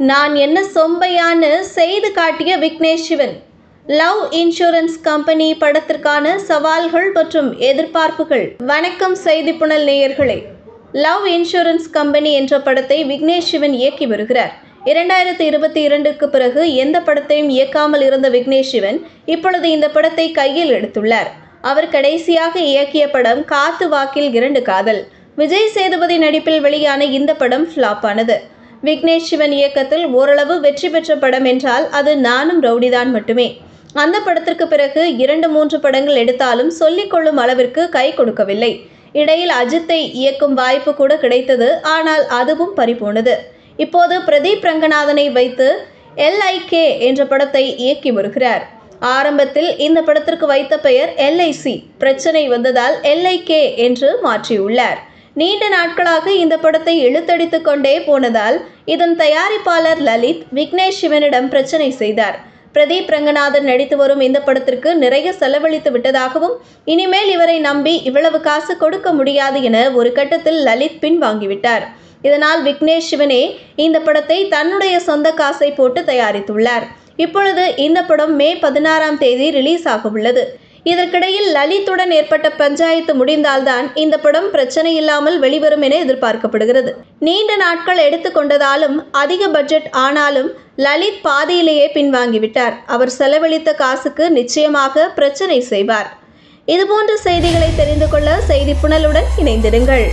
நான் என்ன சொம்பையான்னு செய்து காட்டிய Vignesh Sivan. Love insurance company படத்திற்கான சவால்கள் மற்றும் எதிர்பார்ப்புகள். வணக்கம் செய்தி புனல் நேயர்களே. லவ் இன்சூரன்ஸ் கம்பெனி என்ற படத்தை விக்னேஷ் சிவன் இயக்கி வருகிறார். 2022க்கு பிறகு எந்த படத்தையும் இயக்காமல் இருந்த விக்னேஷ் சிவன் இப்பொழுது இந்த படத்தை கையில் எடுத்துள்ளார். அவர் கடைசியாக இயக்கிய படம் காத்து வாக்கில் 2 காதல். விஜய் சேதுபதி நடிப்பில் வெளியான இந்த படம் ஃப்ளாப் ஆனது. விக்னேஷ் சிவன் இயக்கத்தில் ஓரளவு வெற்றி பெற்ற படம் என்றால் அது நானும் ரவுடிதான் மட்டுமே. அந்த படத்திற்கு பிறகு 2-3 படங்கள் எடுத்தாலும் சொல்லிக்கொள்ளும் அளவிற்கு கை கொடுக்கவில்லை. இடையில் அஜித்தை இயக்கும் வாய்ப்பு கூட கிடைத்தது. ஆனால் அதுவும் பறிபோனது. இப்போது பிரதீப் ரங்கநாதனை வைத்து LIK என்ற படத்தை இயக்கி வருகிறார். ஆரம்பத்தில் இந்த படத்திற்கு வைத்த பெயர் LIC. பிரச்சனை வந்ததால் LIK என்று மாற்றியுள்ளார். நீண்ட நாட்களாக இந்த படத்தை இழுத்தடித்து கொண்டே போனதால் இதன் தயாரிப்பாளர் லலித் விக்னேஷ் சிவனிடம் பிரச்சனை செய்தார். பிரதீப் ரங்கநாதன் நடித்து வரும் இந்த படத்திற்கு நிறைய செலவழித்து விட்டதாகவும் இனிமேல் இவரை நம்பி இவ்வளவு காசு கொடுக்க முடியாது என ஒரு கட்டத்தில் லலித் பின்வாங்கிவிட்டார். இதனால் விக்னேஷ் சிவனே இந்த படத்தை தன்னுடைய சொந்த காசை போட்டு தயாரித்துள்ளார். இப்பொழுது இந்த படம் மே 16ஆம் தேதி ரிலீஸ் ஆக உள்ளது. இதற்கிடையில் லலித்துடன் ஏற்பட்ட பஞ்சாயத்து முடிந்தால்தான் இந்த படம் பிரச்சனை இல்லாமல் வெளிவரும் என எதிர்பார்க்கப்படுகிறது. நீண்ட நாட்கள் எடுத்துக்கொண்டதாலும் அதிக பட்ஜெட் ஆனாலும் லலித் பாதியிலேயே பின்வாங்கிவிட்டார். அவர் செலவழித்த காசுக்கு நிச்சயமாக பிரச்சனை செய்வார். இதுபோன்ற செய்திகளை தெரிந்து கொள்ள செய்தி புனலுடன் இணைந்திருங்கள்.